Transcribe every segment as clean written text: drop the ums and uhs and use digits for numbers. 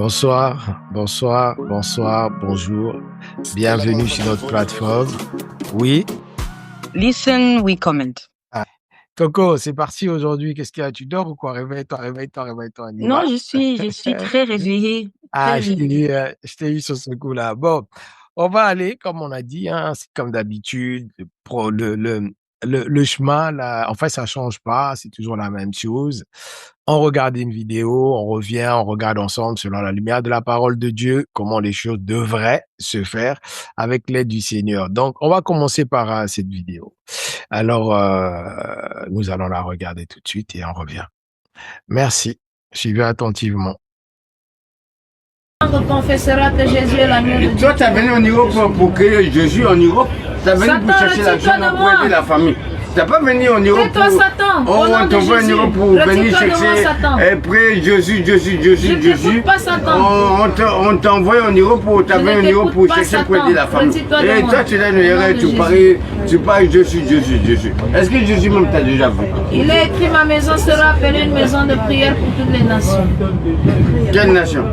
Bonsoir, bonsoir, bonsoir, bonjour. Bienvenue sur notre plateforme. Oui. Listen, we comment. Ah. Coco, c'est parti aujourd'hui. Qu'est-ce qu'il y a? Tu dors ou quoi? Réveille-toi, réveille-toi, réveille-toi. On y Non, va. je suis très réveillée. Ah, je t'ai eu sur ce coup-là. Bon, on va aller, comme on a dit, hein, c'est comme d'habitude, le chemin, là, en fait, ça change pas, c'est toujours la même chose. On regarde une vidéo, on revient, on regarde ensemble, selon la lumière de la parole de Dieu, comment les choses devraient se faire avec l'aide du Seigneur. Donc, on va commencer par cette vidéo. Alors, nous allons la regarder tout de suite et on revient. Merci. Suivez attentivement. Confessera que Jésus est l'agneau de Dieu. Toi, tu es venu en Europe pour créer Jésus en Europe. Tu es venu pour chercher l'argent pour aider la famille. Tu n'es pas venu en Europe pour... Satan. Oh, on t'envoie en Europe pour venir chercher et prier Jésus. Je pas Satan. On t'envoie en Europe pour... Tu es venu en Europe pour chercher pour aider la famille. Et toi, tu es là, tu parles Jésus. Est-ce que Jésus même t'a déjà vu? Il est écrit, ma maison sera appelée une maison de prière pour toutes les nations. Quelle nation?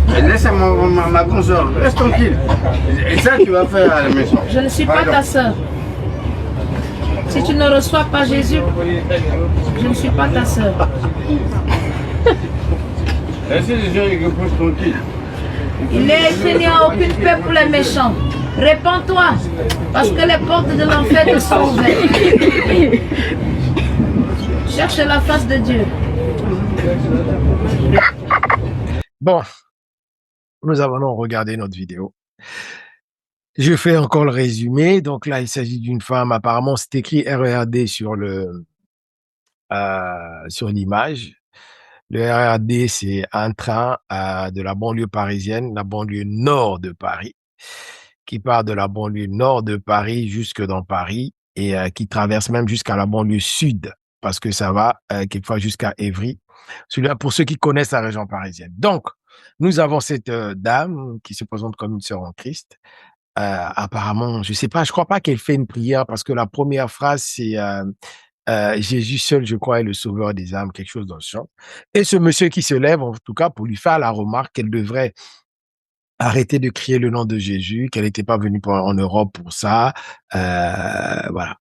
Laisse ma consort, reste tranquille. Et ça, tu vas faire à la maison. Je ne suis pas ta soeur. Si tu ne reçois pas Jésus, je ne suis pas ta soeur. Laissez les gens qui reposent tranquille. Il est écrit, il n'y a aucune paix pour les méchants. Répands-toi, parce que les portes de l'enfer te sont ouvertes. Cherche la face de Dieu. Bon, nous allons regarder notre vidéo. Je fais encore le résumé. Donc là, il s'agit d'une femme. Apparemment, c'est écrit RERD sur l'image. Le RERD, c'est un train de la banlieue parisienne, la banlieue nord de Paris, qui part de la banlieue nord de Paris jusque dans Paris et qui traverse même jusqu'à la banlieue sud, parce que ça va quelquefois jusqu'à Évry. Celui-là, pour ceux qui connaissent la région parisienne. Donc, nous avons cette dame qui se présente comme une sœur en Christ. Apparemment, je sais pas, je crois pas qu'elle fait une prière parce que la première phrase, c'est Jésus seul, je crois, est le sauveur des âmes, quelque chose dans ce genre. Et ce monsieur qui se lève, en tout cas, pour lui faire la remarque qu'elle devrait arrêter de crier le nom de Jésus, qu'elle n'était pas venue en Europe pour ça. Voilà.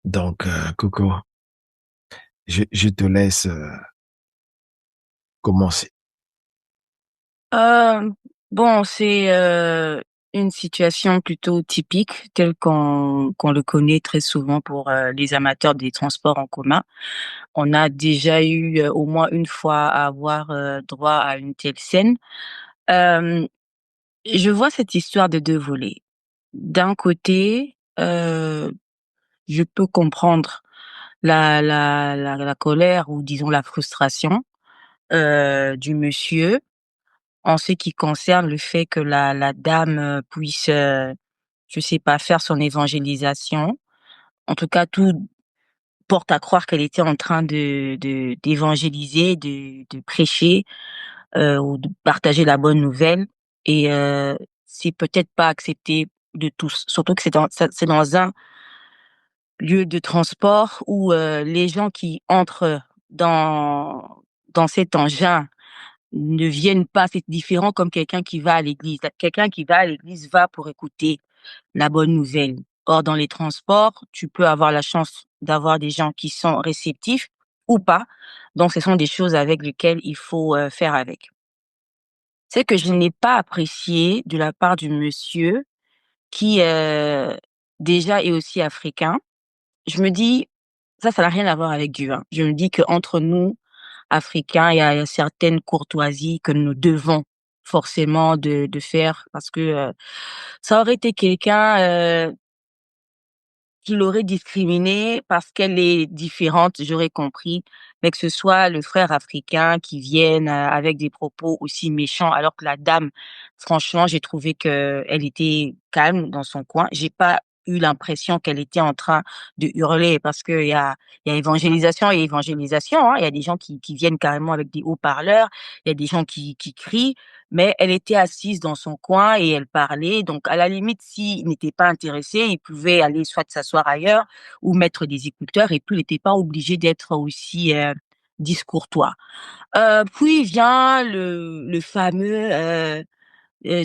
Donc, Coco, je te laisse commencer. Bon, c'est une situation plutôt typique, telle qu'on le connaît très souvent pour les amateurs des transports en commun. On a déjà eu au moins une fois à avoir droit à une telle scène. Je vois cette histoire de deux volets. D'un côté, je peux comprendre la colère ou disons la frustration du monsieur en ce qui concerne le fait que la dame puisse, je sais pas, faire son évangélisation. En tout cas, tout porte à croire qu'elle était en train d'évangéliser, de prêcher ou de partager la bonne nouvelle. Et c'est peut-être pas accepté de tous, surtout que c'est dans un lieu de transport où les gens qui entrent dans cet engin ne viennent pas, c'est différent comme quelqu'un qui va à l'église. Quelqu'un qui va à l'église va pour écouter la bonne nouvelle. Or, dans les transports, tu peux avoir la chance d'avoir des gens qui sont réceptifs ou pas. Donc, ce sont des choses avec lesquelles il faut faire avec. C'est que je n'ai pas apprécié de la part du monsieur qui, déjà est aussi africain. Je me dis, ça n'a rien à voir avec Dieu, hein. Je me dis qu'entre nous, Africains, il y a certaines courtoisies que nous devons forcément de faire parce que ça aurait été quelqu'un qui l'aurait discriminée parce qu'elle est différente, j'aurais compris, mais que ce soit le frère africain qui vienne avec des propos aussi méchants, alors que la dame, franchement, j'ai trouvé que elle était calme dans son coin. J'ai pas eu l'impression qu'elle était en train de hurler parce que il y a évangélisation et évangélisation, hein. Il y a des gens qui viennent carrément avec des haut-parleurs, il y a des gens qui crient, mais elle était assise dans son coin et elle parlait. Donc, à la limite, s'il n'était pas intéressé, il pouvait aller soit s'asseoir ailleurs ou mettre des écouteurs et puis il n'était pas obligé d'être aussi discourtois. Puis vient le fameux,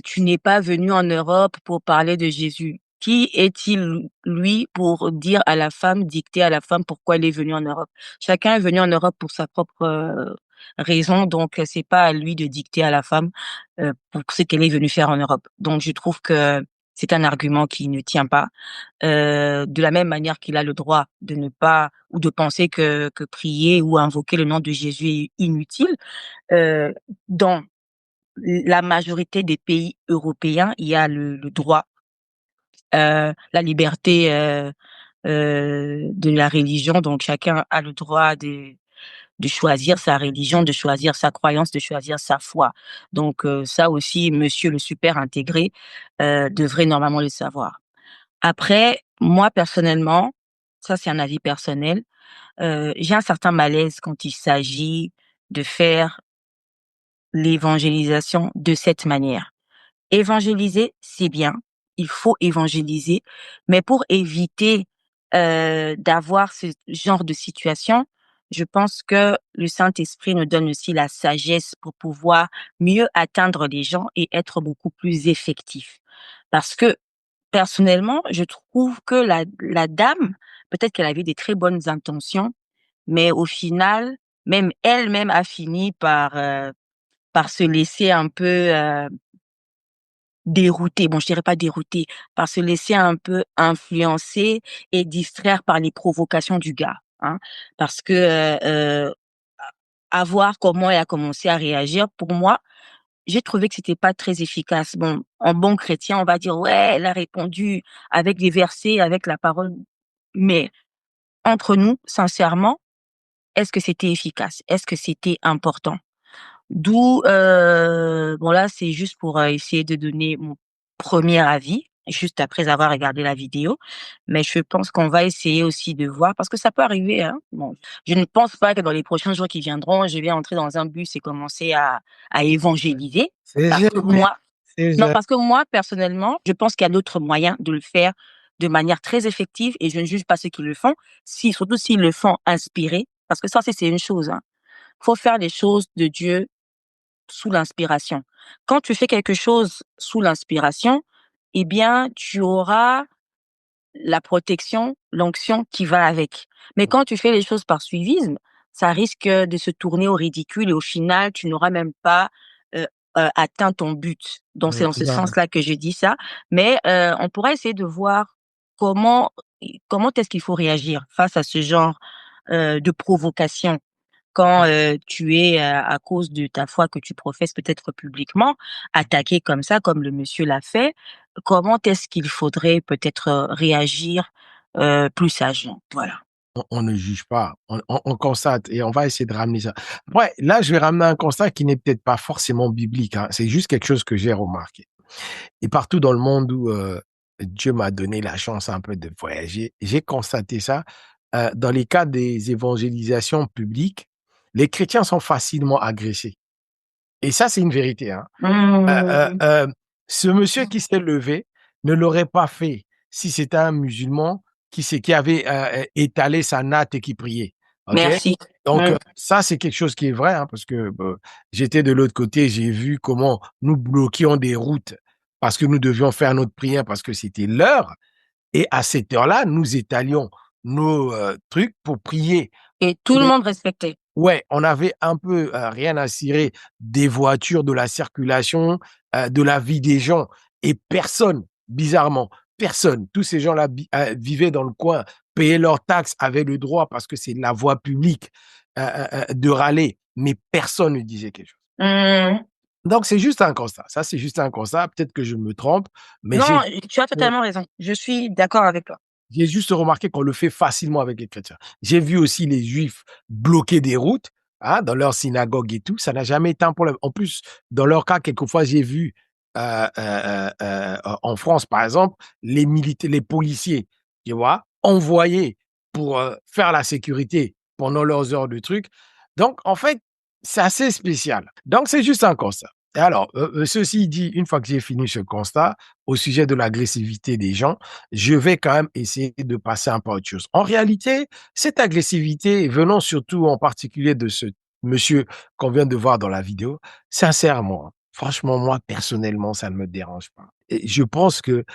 tu n'es pas venu en Europe pour parler de Jésus. Qui est-il, lui, pour dire à la femme, dicter à la femme pourquoi elle est venue en Europe? Chacun est venu en Europe pour sa propre, raison, donc c'est pas à lui de dicter à la femme, pour ce qu'elle est venue faire en Europe. Donc je trouve que c'est un argument qui ne tient pas. De la même manière qu'il a le droit de ne pas ou de penser que prier ou invoquer le nom de Jésus est inutile, dans la majorité des pays européens, il y a le droit, la liberté, de la religion, donc chacun a le droit de choisir sa religion, de choisir sa croyance, de choisir sa foi. Donc ça aussi, monsieur le super intégré, devrait normalement le savoir. Après, moi personnellement, ça c'est un avis personnel, j'ai un certain malaise quand il s'agit de faire l'évangélisation de cette manière. Évangéliser, c'est bien, il faut évangéliser, mais pour éviter, d'avoir ce genre de situation, je pense que le Saint-Esprit nous donne aussi la sagesse pour pouvoir mieux atteindre les gens et être beaucoup plus effectifs. Parce que, personnellement, je trouve que la dame, peut-être qu'elle avait des très bonnes intentions, mais au final, même elle-même a fini par se laisser un peu, dérouter, bon je dirais pas dérouter, par se laisser un peu influencer et distraire par les provocations du gars, hein. Parce que, à voir comment elle a commencé à réagir, pour moi, j'ai trouvé que c'était pas très efficace. Bon, en bon chrétien, on va dire: «Ouais, elle a répondu avec des versets, avec la parole», mais entre nous, sincèrement, est-ce que c'était efficace? Est-ce que c'était important? D'où, bon là, c'est juste pour, essayer de donner mon premier avis, juste après avoir regardé la vidéo. Mais je pense qu'on va essayer aussi de voir parce que ça peut arriver, hein. Bon, je ne pense pas que dans les prochains jours qui viendront, je vais entrer dans un bus et commencer à évangéliser. C'est Parce que jamais, moi c'est non, jamais. parce que moi, personnellement, je pense qu'il y a d'autres moyens de le faire de manière très effective et je ne juge pas ceux qui le font, si surtout s'ils le font inspirés, parce que ça aussi c'est une chose, hein. Faut faire les choses de Dieu sous l'inspiration. Quand tu fais quelque chose sous l'inspiration, eh bien, tu auras la protection, l'onction qui va avec. Mais quand tu fais les choses par suivisme, ça risque de se tourner au ridicule et au final, tu n'auras même pas, heu atteint ton but. Donc c'est dans ce Tu as raison. sens-là que je dis ça. Mais, on pourrait essayer de voir comment comment est-ce qu'il faut réagir face à ce genre, de provocation quand, tu es, à cause de ta foi que tu professes peut-être publiquement, attaqué comme ça, comme le monsieur l'a fait, comment est-ce qu'il faudrait peut-être, réagir, plus sagement? Voilà. On ne juge pas, on constate et on va essayer de ramener ça. Ouais, là, je vais ramener un constat qui n'est peut-être pas forcément biblique, hein, c'est juste quelque chose que j'ai remarqué et partout dans le monde où, Dieu m'a donné la chance un peu de voyager, j'ai constaté ça, dans les cas des évangélisations publiques, les chrétiens sont facilement agressés et ça, c'est une vérité, hein. Heu Mmh. ce monsieur qui s'est levé ne l'aurait pas fait si c'était un musulman qui avait, étalé sa natte et qui priait, OK? Merci. Donc Mmh. ça, c'est quelque chose qui est vrai, hein, parce que, j'étais de l'autre côté, j'ai vu comment nous bloquions des routes parce que nous devions faire notre prière parce que c'était l'heure et à cette heure-là, nous étalions nos, trucs pour prier. Et tout le monde respectait. Ouais, on avait un peu, rien à cirer des voitures, de la circulation, de la vie des gens et personne, bizarrement, personne, tous ces gens-là vivaient dans le coin, payaient leurs taxes, avaient le droit parce que c'est la voie publique, de râler, mais personne ne disait quelque chose. Mmh. Donc c'est juste un constat. Ça, c'est juste un constat. Peut-être que je me trompe, mais Non, tu as totalement raison. Je suis d'accord avec toi. j'ai juste remarqué qu'on le fait facilement avec les chrétiens. J'ai vu aussi les juifs bloquer des routes, hein, dans leur synagogue et tout, ça n'a jamais été un problème. En plus, dans leur cas, quelquefois, j'ai vu, en France, par exemple, les policiers, tu vois, envoyés pour, faire la sécurité pendant leurs heures de truc. Donc en fait, c'est assez spécial. Donc c'est juste un constat. Et alors, ceci dit, une fois que j'ai fini ce constat, au sujet de l'agressivité des gens, je vais quand même essayer de passer un peu à autre chose. En réalité, cette agressivité, venant surtout en particulier de ce monsieur qu'on vient de voir dans la vidéo, sincèrement, franchement, moi, personnellement, ça ne me dérange pas. Et je pense que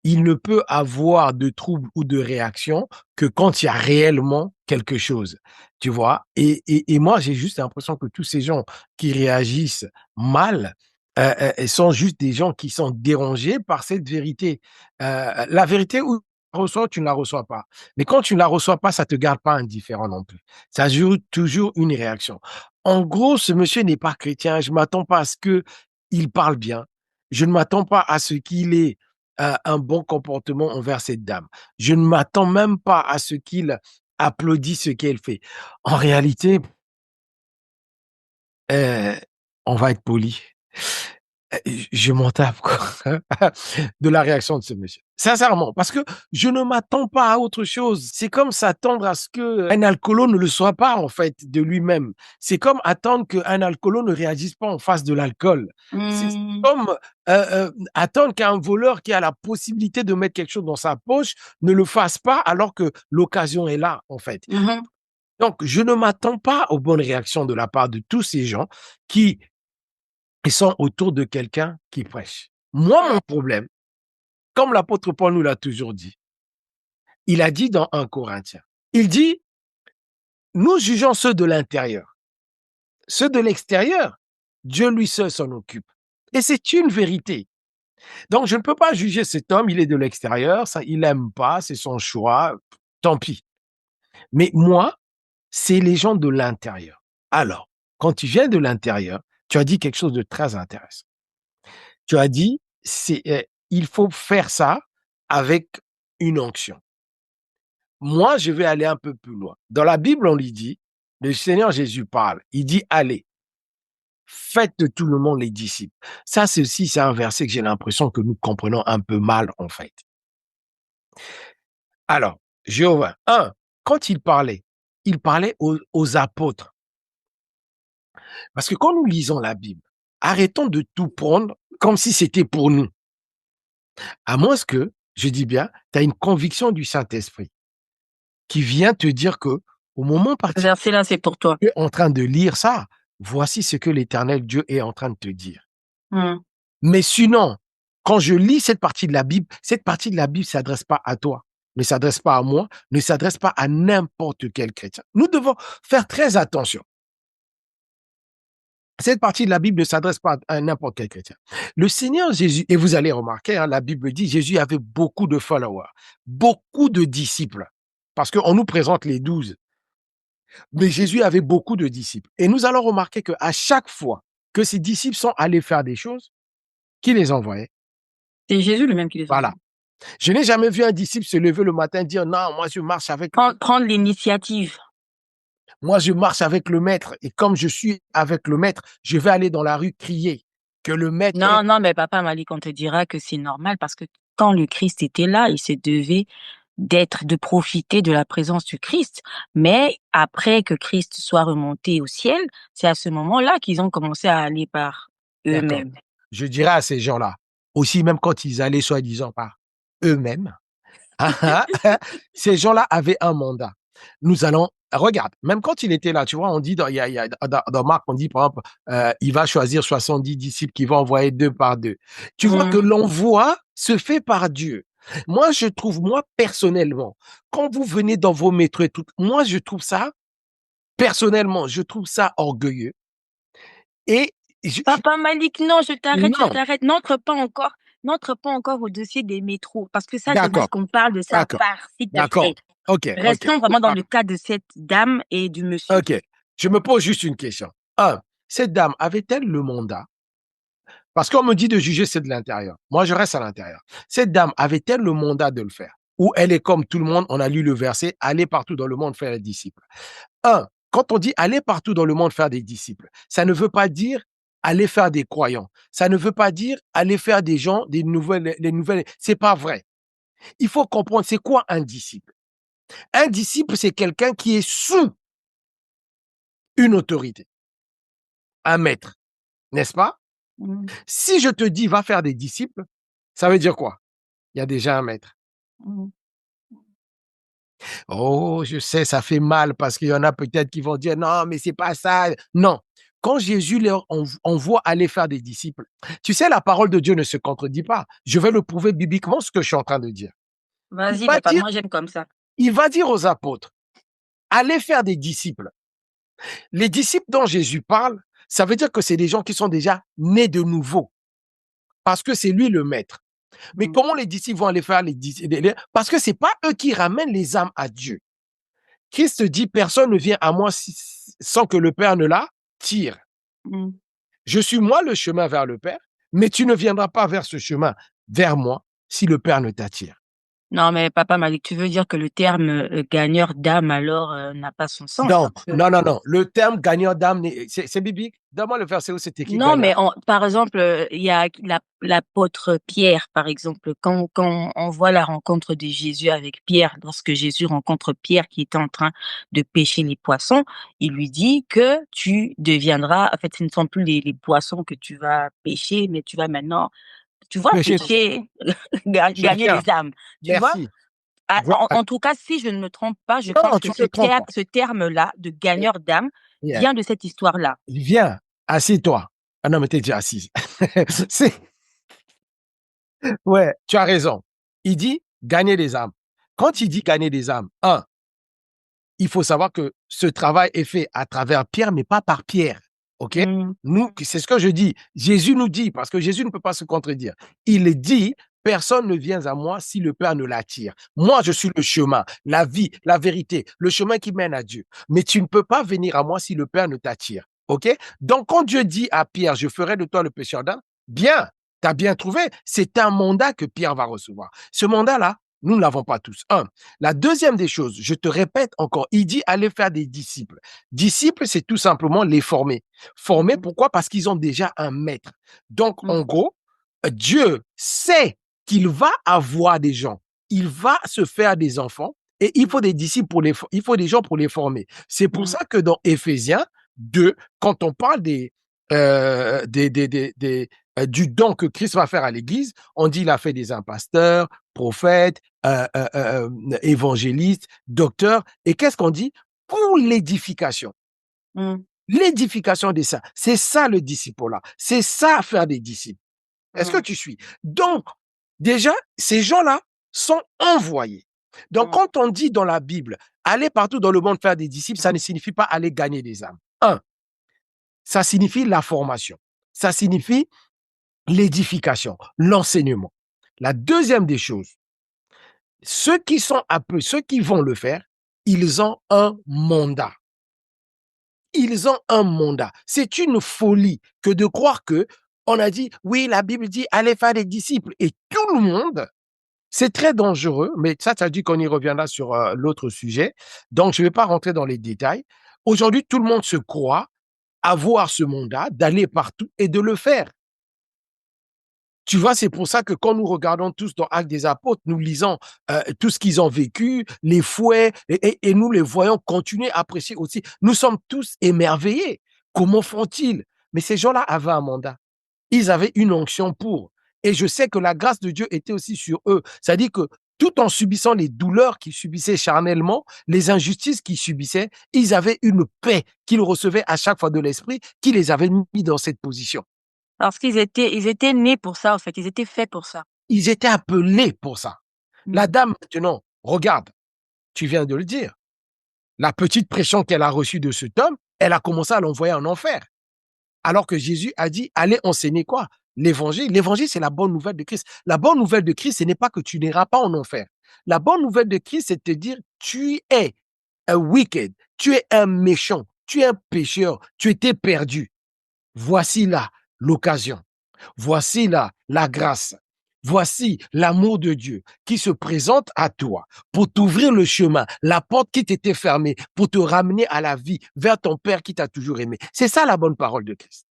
il ne peut avoir de trouble ou de réaction que quand il y a réellement quelque chose, tu vois? Et moi, j'ai juste l'impression que tous ces gens qui réagissent mal, sont juste des gens qui sont dérangés par cette vérité. La vérité, ou tu la reçois ou tu ne la reçois pas. Mais quand tu ne la reçois pas, ça te garde pas indifférent non plus. Ça joue toujours une réaction. En gros, ce monsieur n'est pas chrétien. Je m'attends pas à ce qu'il parle bien. Je ne m'attends pas à ce qu'il ait un bon comportement envers cette dame. Je ne m'attends même pas à ce qu'il applaudisse ce qu'elle fait. En réalité, euh, on va être poli. Je m'en tape quoi, de la réaction de ce monsieur. Sincèrement, parce que je ne m'attends pas à autre chose. C'est comme s'attendre à ce qu'un alcoolo ne le soit pas en fait de lui-même. C'est comme attendre qu'un alcoolo ne réagisse pas en face de l'alcool. C'est Mmh. comme attendre qu'un voleur qui a la possibilité de mettre quelque chose dans sa poche ne le fasse pas alors que l'occasion est là en fait. Mmh. Donc, je ne m'attends pas aux bonnes réactions de la part de tous ces gens qui sont autour de quelqu'un qui prêche. Moi, mon problème, comme l'apôtre Paul nous l'a toujours dit, il a dit dans 1 Corinthiens, il dit, nous jugeons ceux de l'intérieur. Ceux de l'extérieur, Dieu lui seul s'en occupe. Et c'est une vérité. Donc, je ne peux pas juger cet homme, il est de l'extérieur, ça, il n'aime pas, c'est son choix, tant pis. Mais moi, c'est les gens de l'intérieur. Alors, quand tu viens de l'intérieur, tu as dit quelque chose de très intéressant. Tu as dit, il faut faire ça avec une onction. Moi, je vais aller un peu plus loin. Dans la Bible, on lui dit, le Seigneur Jésus parle, il dit, allez, faites de tout le monde les disciples. Ça, c'est un verset que j'ai l'impression que nous comprenons un peu mal, en fait. Alors, Jéhovah, quand il parlait aux apôtres. Parce que quand nous lisons la Bible, arrêtons de tout prendre comme si c'était pour nous. À moins que, je dis bien, tu as une conviction du Saint-Esprit qui vient te dire que, au moment Ce particulier, verset-là, c'est pour toi. tu es en train de lire ça, voici ce que l'Éternel Dieu est en train de te dire. Mmh. Mais sinon, quand je lis cette partie de la Bible ne s'adresse pas à toi, ne s'adresse pas à moi, ne s'adresse pas à n'importe quel chrétien. Nous devons faire très attention. Cette partie de la Bible ne s'adresse pas à n'importe quel chrétien. Le Seigneur Jésus, et vous allez remarquer, la Bible dit, Jésus avait beaucoup de followers, beaucoup de disciples, parce qu'on nous présente les 12. Mais Jésus avait beaucoup de disciples. Et nous allons remarquer qu'à chaque fois que ses disciples sont allés faire des choses, qui les envoyait? C'est Jésus lui-même qui les envoie. Voilà. Je n'ai jamais vu un disciple se lever le matin et dire, non, moi je marche avec L'initiative. Moi, je marche avec le maître et comme je suis avec le maître, je vais aller dans la rue crier que le maître est... Non, mais papa Malik, on te dira que c'est normal parce que quand le Christ était là, il se devait de profiter de la présence du Christ. Mais après que Christ soit remonté au ciel, c'est à ce moment-là qu'ils ont commencé à aller par D'accord. eux-mêmes. Je dirais à ces gens-là, aussi même quand ils allaient soi-disant par eux-mêmes, ces gens-là avaient un mandat. Nous allons, regarde, même quand il était là, tu vois, on dit dans Marc, on dit par exemple, il va choisir 70 disciples qui vont envoyer 2 par 2. Tu vois que l'envoi se fait par Dieu. Moi, je trouve, moi, personnellement, quand vous venez dans vos métros et tout, moi, je trouve ça, personnellement, je trouve ça orgueilleux. Et Papa Malik, non, je non, t'arrête. N'entre pas encore au dossier des métros parce que ça, c'est d'accord, parce qu'on parle de ça à d'accord, part, s'il te d'accord. plaît. Ok. Restons vraiment dans le cas de cette dame et du monsieur. Ok. Je me pose juste une question. Cette dame avait-elle le mandat? Parce qu'on me dit de juger, c'est de l'intérieur. Moi, je reste à l'intérieur. Cette dame avait-elle le mandat de le faire? Ou elle est comme tout le monde, on a lu le verset, aller partout dans le monde faire des disciples. Quand on dit aller partout dans le monde faire des disciples, ça ne veut pas dire aller faire des croyants. Ça ne veut pas dire aller faire des gens, des nouvelles. C'est pas vrai. Il faut comprendre, c'est quoi un disciple? Un disciple, c'est quelqu'un qui est sous une autorité, un maître, n'est-ce pas? Mmh. Si je te dis: «Va faire des disciples», ça veut dire quoi? Il y a déjà un maître. Mmh. Oh, je sais, ça fait mal parce qu'il y en a peut-être qui vont dire: «Non, mais c'est pas ça». Non, quand Jésus leur envoie aller faire des disciples, tu sais, la parole de Dieu ne se contredit pas. Je vais le prouver bibliquement ce que je suis en train de dire. Il Vas-y va papa, dire moi j'aime comme ça. il va dire aux apôtres: «Allez faire des disciples». Les disciples dont Jésus parle, ça veut dire que c'est des gens qui sont déjà nés de nouveau parce que c'est lui le maître. Mais Mmh. comment les disciples vont aller faire parce que c'est pas eux qui ramènent les âmes à Dieu. Christ dit: «Personne ne vient à moi sans que le Père ne la tire». Mmh. Je suis moi le chemin vers le Père, mais tu ne viendras pas vers ce chemin, vers moi, si le Père ne t'attire. Non mais papa Malik, tu veux dire que le terme, gagneur d'âme alors, n'a pas son sens Non, parce que non, non, non. Le terme gagnant d'âme, c'est biblique. Donne-moi le verset où c'est écrit non gagnant. mais par exemple, il y a l'apôtre Pierre par exemple, quand on voit la rencontre de Jésus avec Pierre, lorsque Jésus rencontre Pierre qui était en train de pêcher les poissons, il lui dit que tu deviendras en fait, ce ne sont plus les poissons que tu vas pêcher, mais tu vas maintenant, tu vois, Péché, pêcher, je gagner viens. des âmes, tu vois? Merci. Ah, Voilà. en tout cas, si je ne me trompe pas, je pense Non, que tu ne te trompes pas. ce terme-là de gagneur d'âme Yeah. vient de cette histoire-là. Viens, assieds-toi. Ah non, mais t'es déjà assise. C'est Ouais, tu as raison. Il dit gagner des âmes. Quand il dit gagner des âmes, il faut savoir que ce travail est fait à travers Pierre, mais pas par Pierre. OK? Mmh. Nous, c'est ce que je dis. Jésus nous dit, parce que Jésus ne peut pas se contredire. Il dit: «Personne ne vient à moi si le Père ne l'attire. Moi, je suis le chemin, la vie, la vérité, le chemin qui mène à Dieu. Mais tu ne peux pas venir à moi si le Père ne t'attire». OK? Donc, quand Dieu dit à Pierre: «Je ferai de toi le pécheur d'âme», bien, tu as bien trouvé. C'est un mandat que Pierre va recevoir. Ce mandat-là, nous ne l'avons pas tous. La deuxième des choses, je te répète encore, il dit aller faire des disciples. Disciples, c'est tout simplement les former. Former, Mmh. pourquoi? Parce qu'ils ont déjà un maître. Donc, Mmh. en gros, Dieu sait qu'il va avoir des gens. Il va se faire des enfants et il faut des disciples il faut des gens pour les former. C'est pour Mmh. ça que dans Éphésiens 2, quand on parle du don que Christ va faire à l'Église, on dit il a fait des impasteurs, prophètes, évangélistes, docteurs. Et qu'est-ce qu'on dit? Pour l'édification. Mmh. L'édification des saints. C'est ça le disciple-là. C'est ça faire des disciples. Est-ce que Mmh. tu suis? Donc, déjà, ces gens-là sont envoyés. Donc, Mmh. quand on dit dans la Bible, aller partout dans le monde faire des disciples, ça ne signifie pas aller gagner des âmes. Ça signifie la formation. Ça signifie l'édification, l'enseignement. La deuxième des choses, ceux qui vont le faire, ils ont un mandat. Ils ont un mandat. C'est une folie que de croire que on a dit, oui, la Bible dit, allez faire des disciples. Et tout le monde, c'est très dangereux, mais ça dit qu'on y reviendra sur l'autre sujet. Donc, je ne vais pas rentrer dans les détails. Aujourd'hui, tout le monde se croit avoir ce mandat d'aller partout et de le faire. Tu vois, c'est pour ça que quand nous regardons tous dans Actes des Apôtres, nous lisons tout ce qu'ils ont vécu, les fouets, et nous les voyons continuer à apprécier aussi. Nous sommes tous émerveillés. Comment font-ils? Mais ces gens-là avaient un mandat. Ils avaient une onction pour. Et je sais que la grâce de Dieu était aussi sur eux. C'est-à-dire que tout en subissant les douleurs qu'ils subissaient charnellement, les injustices qu'ils subissaient, ils avaient une paix qu'ils recevaient à chaque fois de l'Esprit qui les avait mis dans cette position. Parce ils étaient nés pour ça en fait, ils étaient faits pour ça. Ils étaient appelés pour ça. La Mmh. dame, maintenant, regarde, tu viens de le dire. La petite pression qu'elle a reçue de cet homme, elle a commencé à l'envoyer en enfer. Alors que Jésus a dit, allez enseigner quoi? L'évangile. L'évangile, c'est la bonne nouvelle de Christ. La bonne nouvelle de Christ, ce n'est pas que tu n'iras pas en enfer. La bonne nouvelle de Christ, c'est de te dire, tu es un wicked, tu es un méchant, tu es un pécheur, tu étais perdu. Voici là l'occasion. Voici là la grâce. Voici l'amour de Dieu qui se présente à toi pour t'ouvrir le chemin, la porte qui t'était fermée, pour te ramener à la vie, vers ton Père qui t'a toujours aimé. C'est ça la bonne parole de Christ.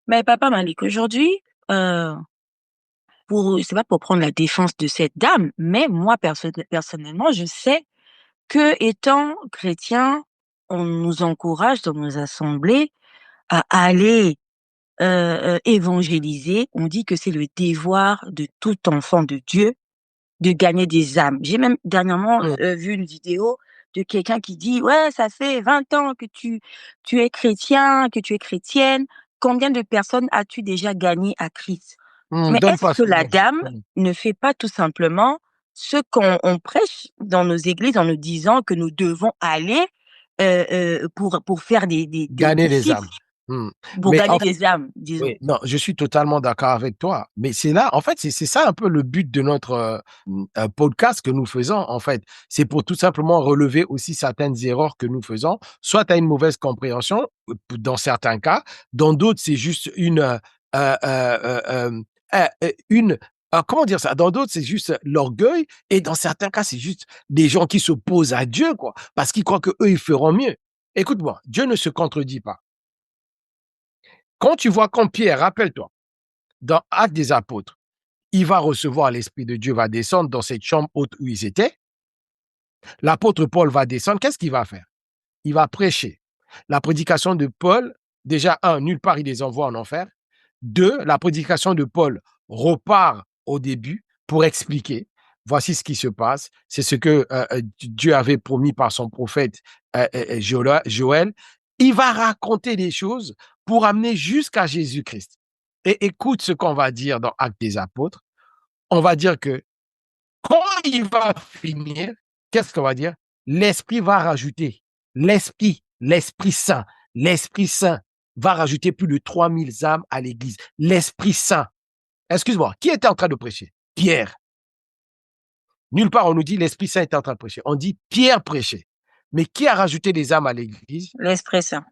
Mais papa Malik, aujourd'hui, heu, c'est pas pour prendre la défense de cette dame, mais moi personnellement, je sais que étant chrétien, on nous encourage dans nos assemblées à aller, évangéliser, on dit que c'est le devoir de tout enfant de Dieu de gagner des âmes. J'ai même dernièrement vu une vidéo de quelqu'un qui dit: «Ouais, ça fait 20 ans que tu es chrétien, que tu es chrétienne. Combien de personnes as-tu déjà gagné à Christ?» Mais Donne est-ce pas que ce la nom. dame ne fait pas tout simplement ce qu'on prêche dans nos églises en nous disant que nous devons aller, pour faire des Gagner les âmes. disciples, pour Mais gagner en des âmes, Oui, disons? non, je suis totalement d'accord avec toi. Mais c'est là, en fait, c'est ça un peu le but de notre podcast que nous faisons, en fait. C'est pour tout simplement relever aussi certaines erreurs que nous faisons. Soit tu as une mauvaise compréhension, dans certains cas. Dans d'autres, c'est juste euh, euh, euh, une comment dire ça? Dans d'autres, c'est juste l'orgueil. Et dans certains cas, c'est juste des gens qui s'opposent à Dieu, quoi. Parce qu'ils croient qu'eux, ils feront mieux. Écoute-moi, Dieu ne se contredit pas. Quand tu vois quand Pierre, rappelle-toi, dans Actes des Apôtres, il va recevoir l'Esprit de Dieu, va descendre dans cette chambre haute où ils étaient. L'apôtre Paul va descendre. Qu'est-ce qu'il va faire? Il va prêcher. La prédication de Paul, déjà, nulle part il les envoie en enfer. Deux, la prédication de Paul repart au début pour expliquer. Voici ce qui se passe. C'est ce que Dieu avait promis par son prophète Joël. Il va raconter des choses pour amener jusqu'à Jésus-Christ. Et écoute ce qu'on va dire dans Actes des Apôtres. On va dire que quand il va finir, qu'est-ce qu'on va dire? L'Esprit va rajouter. L'Esprit Saint. L'Esprit Saint va rajouter plus de 3000 âmes à l'Église. L'Esprit Saint. Excuse-moi, qui était en train de prêcher? Pierre. Nulle part on nous dit l'Esprit Saint était en train de prêcher. On dit Pierre prêchait. Mais qui a rajouté des âmes à l'Église? L'Esprit Saint.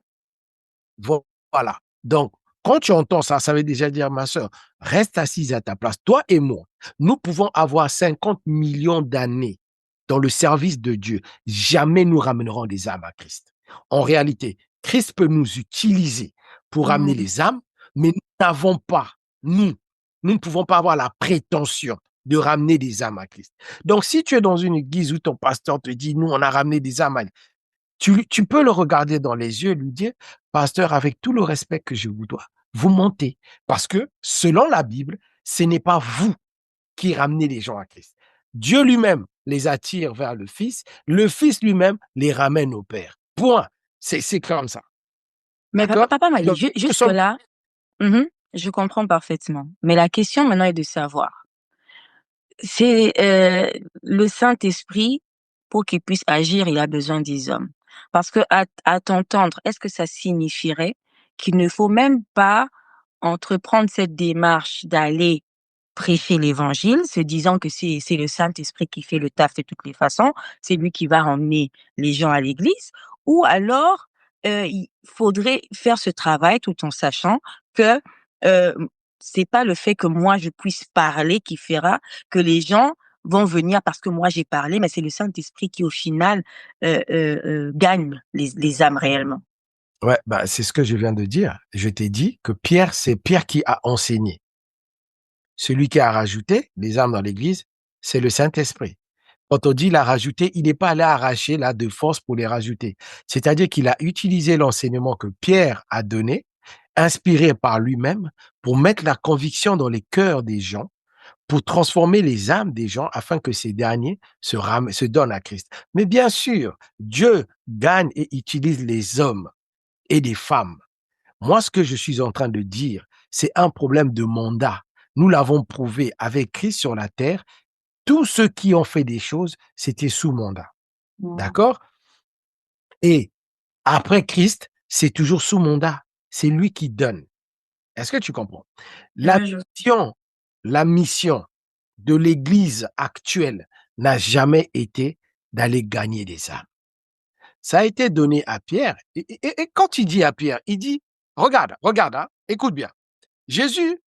Voilà. Donc, quand tu entends ça, ça veut déjà dire, ma soeur, reste assise à ta place. Toi et moi, nous pouvons avoir 50 millions d'années dans le service de Dieu. Jamais nous ramènerons des âmes à Christ. En réalité, Christ peut nous utiliser pour ramener les âmes, mais nous n'avons pas, nous ne pouvons pas avoir la prétention de ramener des âmes à Christ. Donc, si tu es dans une église où ton pasteur te dit, nous, on a ramené des âmes à tu peux le regarder dans les yeux et lui dire, pasteur, avec tout le respect que je vous dois, vous mentez. Parce que, selon la Bible, ce n'est pas vous qui ramenez les gens à Christ. Dieu lui-même les attire vers le Fils lui-même les ramène au Père. Point. C'est comme ça. Mais D'accord? papa Mali, Donc, jusque-là, je comprends parfaitement. Mais la question maintenant est de savoir, c'est le Saint-Esprit, pour qu'il puisse agir, il a besoin des hommes. Parce que à t'entendre, est-ce que ça signifierait qu'il ne faut même pas entreprendre cette démarche d'aller prêcher l'évangile, se disant que c'est le Saint-Esprit qui fait le taf de toutes les façons, c'est lui qui va emmener les gens à l'église, ou alors, il faudrait faire ce travail tout en sachant que, c'est pas le fait que moi je puisse parler qui fera que les gens vont venir parce que moi j'ai parlé, mais c'est le Saint-Esprit qui au final, gagne les âmes réellement. ouais, bah, c'est ce que je viens de dire. Je t'ai dit que c'est Pierre qui a enseigné. Celui qui a rajouté les âmes dans l'église, c'est le Saint-Esprit. Quand on dit il a rajouté, il n'est pas allé arracher là de force pour les rajouter. C'est-à-dire qu'il a utilisé l'enseignement que Pierre a donné, inspiré par lui-même, pour mettre la conviction dans les cœurs des gens, pour transformer les âmes des gens afin que ces derniers se donnent à Christ. Mais bien sûr, Dieu gagne et utilise les hommes et les femmes. Moi, ce que je suis en train de dire, c'est un problème de mandat. Nous l'avons prouvé avec Christ sur la terre. Tous ceux qui ont fait des choses, c'était sous mandat. D'accord? Et après Christ, c'est toujours sous mandat. C'est lui qui donne. Est-ce que tu comprends? La Ouais, je mission, la mission de l'Église actuelle n'a jamais été d'aller gagner des âmes. Ça a été donné à Pierre. Et quand il dit à Pierre, il dit, regarde, hein, écoute bien. Jésus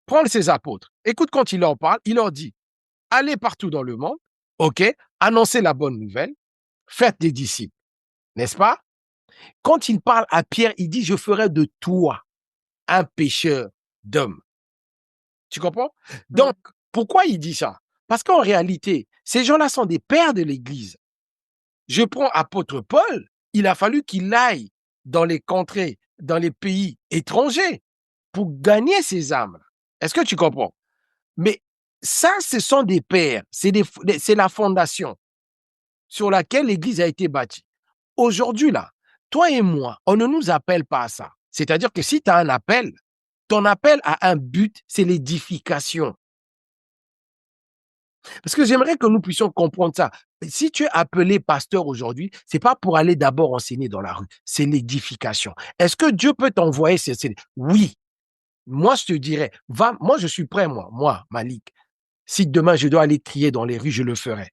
prend ses apôtres. Écoute quand il leur parle, il leur dit, allez partout dans le monde, ok, annoncez la bonne nouvelle, faites des disciples, n'est-ce pas? Quand il parle à Pierre, il dit, je ferai de toi un pêcheur d'hommes. Tu comprends? Donc, pourquoi il dit ça? Parce qu'en réalité, ces gens-là sont des pères de l'Église. Je prends apôtre Paul, il a fallu qu'il aille dans les contrées, dans les pays étrangers pour gagner ces âmes. Est-ce que tu comprends? Mais ça, ce sont des pères, c'est la fondation sur laquelle l'Église a été bâtie. Aujourd'hui, là, toi et moi, on ne nous appelle pas à ça. C'est-à-dire que si tu as un appel, ton appel a un but, c'est l'édification. Parce que j'aimerais que nous puissions comprendre ça. Si tu es appelé pasteur aujourd'hui, c'est pas pour aller d'abord enseigner dans la rue, c'est l'édification. Est-ce que Dieu peut t'envoyer ces... Oui. Moi, je te dirais, va, moi, je suis prêt, moi, Malik. Si demain je dois aller crier dans les rues, je le ferai.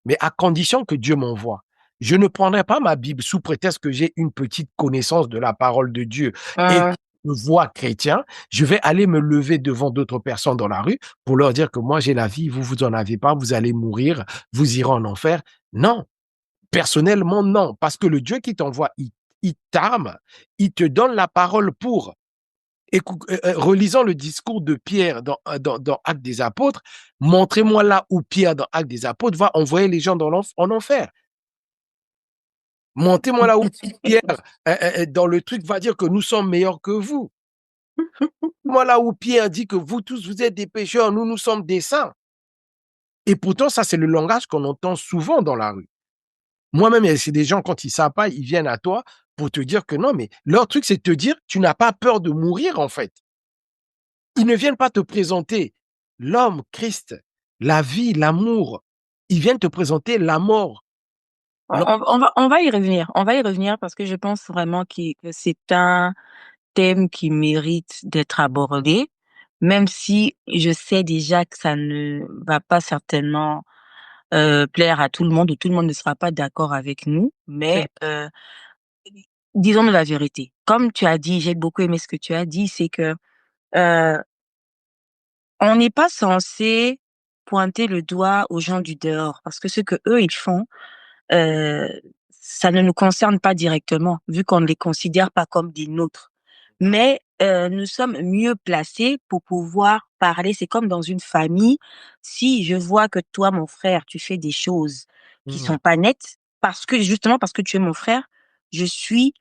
Mais à condition que Dieu m'envoie. Je ne prendrai pas ma Bible sous prétexte que j'ai une petite connaissance de la parole de Dieu et me vois chrétien. Je vais aller me lever devant d'autres personnes dans la rue pour leur dire que moi j'ai la vie, vous en avez pas, vous allez mourir, vous irez en enfer. Non. Personnellement, non. Parce que le Dieu qui t'envoie, il t'arme, il te donne la parole pour. Relisant le discours de Pierre dans Actes des Apôtres, montrez-moi là où Pierre dans Actes des Apôtres va envoyer les gens en enfer. Montrez-moi là où Pierre dans le truc va dire que nous sommes meilleurs que vous. Moi là où Pierre dit que vous tous vous êtes des pécheurs, nous sommes des saints. Et pourtant ça c'est le langage qu'on entend souvent dans la rue. Moi-même, c'est des gens quand ils savent pas, ils viennent à toi pour te dire que non, mais leur truc c'est de te dire tu n'as pas peur de mourir en fait. Ils ne viennent pas te présenter l'homme, Christ, la vie, l'amour. Ils viennent te présenter la mort. On va y revenir. On va y revenir parce que je pense vraiment que c'est un thème qui mérite d'être abordé, même si je sais déjà que ça ne va pas certainement plaire à tout le monde ou tout le monde ne sera pas d'accord avec nous. Mais disons-nous la vérité. Comme tu as dit, j'ai beaucoup aimé ce que tu as dit, c'est que on n'est pas censé pointer le doigt aux gens du dehors parce que ce que eux ils font, ça ne nous concerne pas directement vu qu'on ne les considère pas comme des nôtres. Mais nous sommes mieux placés pour pouvoir parler. C'est comme dans une famille. Si je vois que toi, mon frère, tu fais des choses qui sont pas nettes, parce que justement parce que tu es mon frère, je suis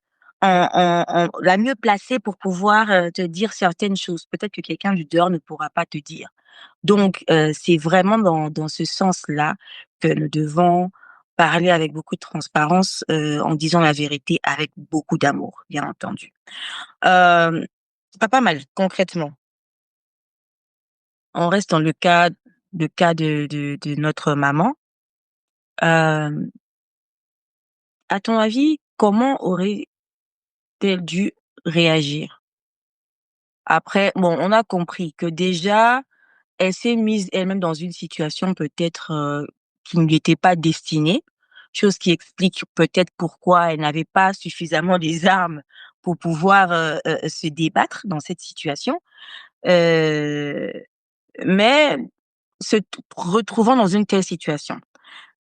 la mieux placée pour pouvoir te dire certaines choses. Peut-être que quelqu'un du dehors ne pourra pas te dire. Donc, c'est vraiment dans ce sens-là que nous devons parler avec beaucoup de transparence, en disant la vérité avec beaucoup d'amour, bien entendu. Pas mal, concrètement. On reste dans le cas de notre maman. À ton avis, comment aurait-elle dû réagir? Après, bon, on a compris que déjà, elle s'est mise elle-même dans une situation peut-être qui ne lui était pas destinée, chose qui explique peut-être pourquoi elle n'avait pas suffisamment les armes pour pouvoir se débattre dans cette situation. Euh, mais retrouvant dans une telle situation,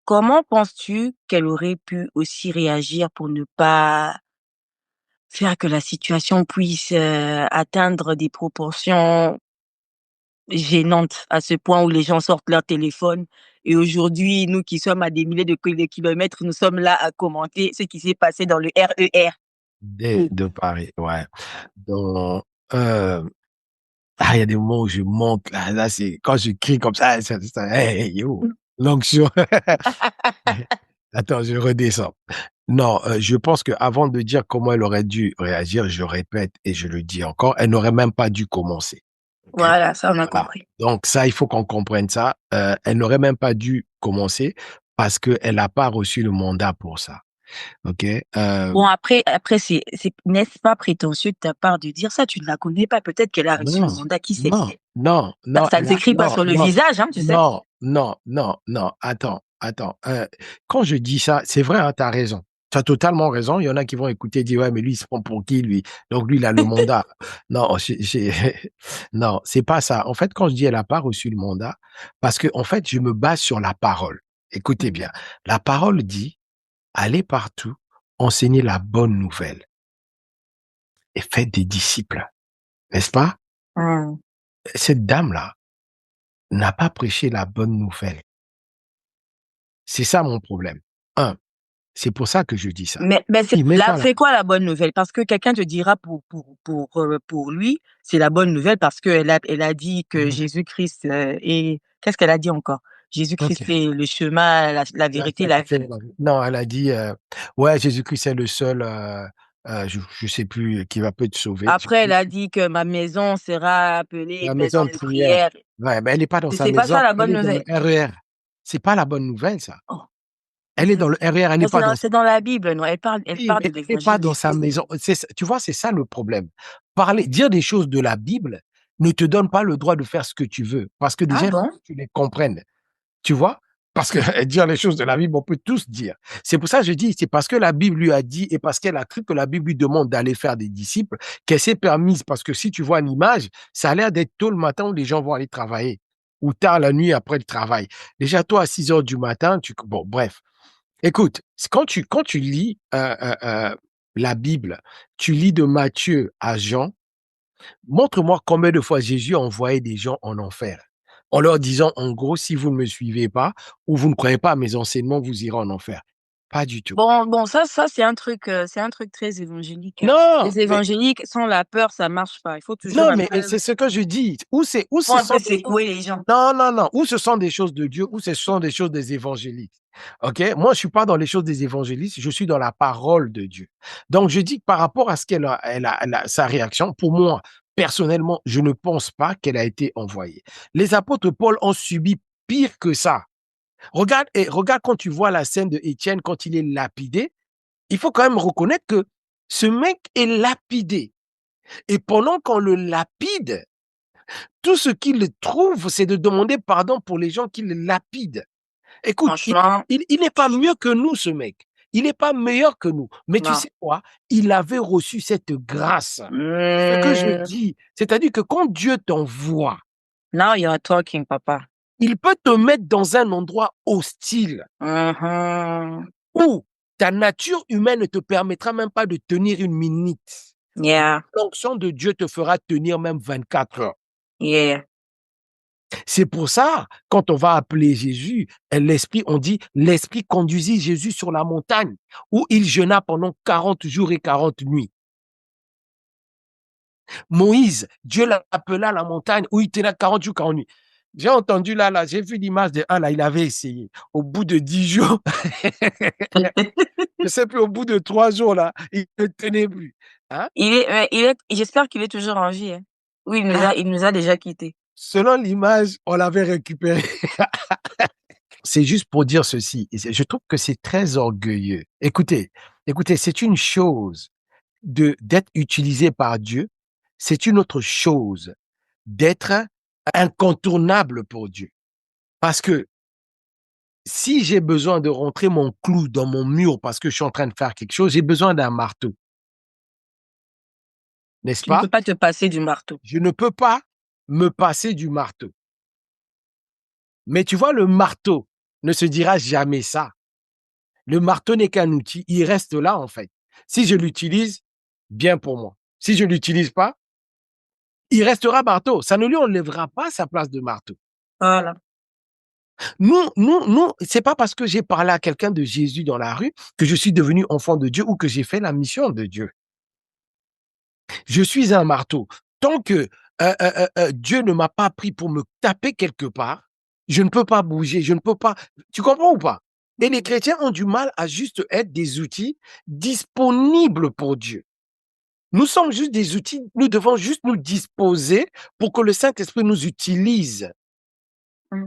comment penses-tu qu'elle aurait pu aussi réagir pour ne pas faire que la situation puisse atteindre des proportions gênante à ce point où les gens sortent leur téléphone et aujourd'hui, nous qui sommes à des milliers de kilomètres, nous sommes là à commenter ce qui s'est passé dans le RER. De Paris, ouais. Donc, il y a des moments où je monte, là c'est quand je crie comme ça, hey, yo, l'onction. Attends, je redescends. Non, je pense qu'avant de dire comment elle aurait dû réagir, je répète et je le dis encore, elle n'aurait même pas dû commencer. Okay? Voilà, ça on a Voilà. compris. Donc ça, il faut qu'on comprenne ça. Elle n'aurait même pas dû commencer parce qu'elle n'a pas reçu le mandat pour ça. Ok. Bon, après n'est-ce pas prétentieux de ta part de dire ça? Tu ne la connais pas. Peut-être qu'elle a reçu le mandat. Qui sait? Non. Ça ne s'écrit pas sur le visage, hein, tu sais. Non. Attends. Quand je dis ça, c'est vrai, hein, tu as raison. Tu as totalement raison. Il y en a qui vont écouter et dire, ouais, mais lui, il se prend pour qui, lui? Donc, lui, il a le mandat. Non, non, c'est pas ça. En fait, quand je dis elle n'a pas reçu le mandat, parce que, en fait, je me base sur la parole. Écoutez bien. La parole dit, allez partout, enseignez la bonne nouvelle et faites des disciples. N'est-ce pas? Cette dame-là n'a pas prêché la bonne nouvelle. C'est ça mon problème. C'est pour ça que je dis ça. Mais Oui, mais voilà. c'est quoi la bonne nouvelle? Parce que quelqu'un te dira pour lui, c'est la bonne nouvelle parce qu'elle elle a dit que Jésus-Christ est, qu'est-ce qu'elle a dit encore? Jésus-Christ Ok. est le chemin, la vérité, la vie. Non, elle a dit, ouais, Jésus-Christ est le seul, je sais plus, qui va peut te sauver. Après, elle a dit que ma maison sera appelée La une maison maison de de prière. prière. Ouais, mais elle n'est pas dans sa C'est pas ça maison, la elle bonne est dans le nouvelle. RER. C'est pas la bonne nouvelle, ça. Oh, Elle est dans le RER, elle n'est pas dans. c'est dans la Bible, non? Elle Oui, parle mais de elle n'est pas l'évangile de dans sa Jésus. maison. Tu vois, c'est ça le problème. Dire des choses de la Bible ne te donne pas le droit de faire ce que tu veux, parce que Ah déjà, bon? tu les comprennes. Tu vois? Parce que dire les choses de la Bible, on peut tous dire. C'est pour ça que je dis, c'est parce que la Bible lui a dit et parce qu'elle a cru que la Bible lui demande d'aller faire des disciples qu'elle s'est permise. Parce que si tu vois l'image, ça a l'air d'être tôt le matin où les gens vont aller travailler ou tard la nuit après le travail. Déjà, toi, à 6 heures du matin, bon, bref. Écoute, quand tu lis la Bible, tu lis de Matthieu à Jean, montre-moi combien de fois Jésus a envoyé des gens en enfer en leur disant, en gros, si vous ne me suivez pas ou vous ne croyez pas à mes enseignements, vous irez en enfer. Pas du tout. Bon, ça, c'est un truc très évangélique, hein. Non, Les évangéliques, sans la peur, ça marche pas. Il faut toujours non, un mais peu, c'est ce que je dis. faut un peu secouer les gens. Non, non, non. Ou ce sont des choses de Dieu, ou ce sont des choses des évangélistes. OK? Moi, je suis pas dans les choses des évangélistes, je suis dans la parole de Dieu. Donc, je dis que par rapport à ce sa réaction, pour moi, personnellement, je ne pense pas qu'elle a été envoyée. Les apôtres Paul ont subi pire que ça. Regarde quand tu vois la scène de Étienne quand il est lapidé, il faut quand même reconnaître que ce mec est lapidé. Et pendant qu'on le lapide, tout ce qu'il trouve, c'est de demander pardon pour les gens qui le lapident. Écoute, Franchement, il n'est pas mieux que nous, ce mec. Il n'est pas meilleur que nous. Mais tu non. sais quoi? Il avait reçu cette grâce. Ce que je Mmh, dis, c'est-à-dire que quand Dieu t'envoie, now you're talking, papa. il peut te mettre dans un endroit hostile Mhm. où ta nature humaine ne te permettra même pas de tenir une minute. Yeah, L'onction de Dieu te fera tenir même 24 heures. yeah. C'est pour ça, quand on va appeler Jésus, on dit, l'Esprit conduisit Jésus sur la montagne où il jeûna pendant 40 jours et 40 nuits. Moïse, Dieu l'appela à la montagne où il tenait 40 jours, 40 nuits. J'ai entendu là, j'ai vu l'image de un, là, il avait essayé. Au bout de 10 jours, je sais plus, au bout de 3 jours, là, il ne tenait plus. Hein? J'espère qu'il est toujours en vie, hein. Oui, Hein? il nous a déjà quittés. Selon l'image, on l'avait récupéré. C'est juste pour dire ceci. Je trouve que c'est très orgueilleux. Écoutez, c'est une chose d'être utilisé par Dieu. C'est une autre chose d'être incontournable pour Dieu. Parce que si j'ai besoin de rentrer mon clou dans mon mur parce que je suis en train de faire quelque chose, j'ai besoin d'un marteau. N'est-ce Tu ne pas? peux pas te passer du marteau. Je ne peux pas me passer du marteau. Mais tu vois, le marteau ne se dira jamais ça. Le marteau n'est qu'un outil, il reste là en fait. Si je l'utilise, bien pour moi. Si je ne l'utilise pas, il restera marteau. Ça ne lui enlèvera pas sa place de marteau. Voilà. C'est pas parce que j'ai parlé à quelqu'un de Jésus dans la rue que je suis devenu enfant de Dieu ou que j'ai fait la mission de Dieu. Je suis un marteau. Tant que Dieu ne m'a pas pris pour me taper quelque part, je ne peux pas bouger, je ne peux pas. Tu comprends ou pas? Et les chrétiens ont du mal à juste être des outils disponibles pour Dieu. Nous sommes juste des outils, nous devons juste nous disposer pour que le Saint-Esprit nous utilise. Mm.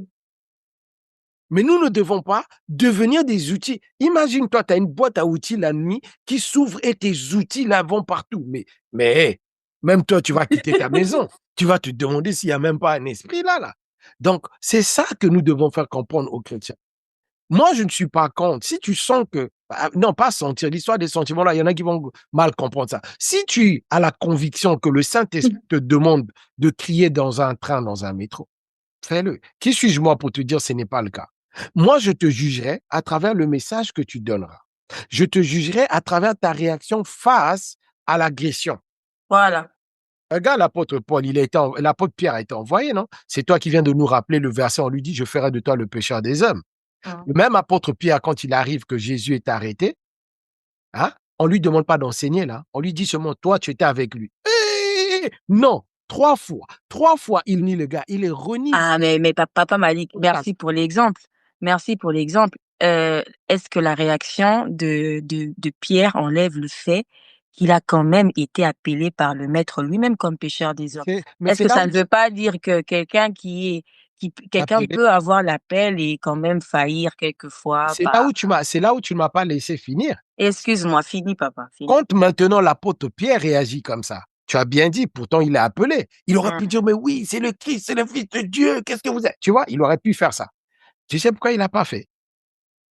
Mais nous ne devons pas devenir des outils. Imagine-toi, tu as une boîte à outils la nuit qui s'ouvre et tes outils là vont partout. Mais même toi, tu vas quitter ta maison. Tu vas te demander s'il n'y a même pas un esprit là. Donc, c'est ça que nous devons faire comprendre aux chrétiens. Moi, je ne suis pas contre. Si tu sens que, non, pas sentir, l'histoire des sentiments là, il y en a qui vont mal comprendre ça. Si tu as la conviction que le Saint-Esprit te demande de crier dans un train, dans un métro, fais-le. Qui suis-je moi pour te dire que ce n'est pas le cas? Moi, je te jugerai à travers le message que tu donneras. Je te jugerai à travers ta réaction face à l'agression. Voilà. Regarde l'apôtre Paul, l'apôtre Pierre a été envoyé, non? C'est toi qui viens de nous rappeler le verset, on lui dit, je ferai de toi le pécheur des hommes. Le même apôtre Pierre, quand il arrive que Jésus est arrêté, hein, on lui demande pas d'enseigner là. On lui dit seulement, toi, tu étais avec lui. Non, 3 fois, il nie le gars. Il est renie. Ah, mais papa Malik, merci pour l'exemple. Merci pour l'exemple. Est-ce que la réaction de Pierre enlève le fait qu'il a quand même été appelé par le maître lui-même comme pécheur des hommes? Mais Est-ce c'est que là ça où ne veut pas dire que quelqu'un quelqu'un appelé. peut avoir l'appel et quand même faillir quelquefois C'est là par... où c'est là où tu ne m'as pas laissé finir. Excuse-moi, fini papa, fini. Quand maintenant l'apôtre Pierre réagit comme ça, tu as bien dit, pourtant il est appelé. Il aurait pu dire, mais oui, c'est le Christ, c'est le Fils de Dieu, qu'est-ce que vous êtes? Tu vois, il aurait pu faire ça. Tu sais pourquoi il n'a pas fait?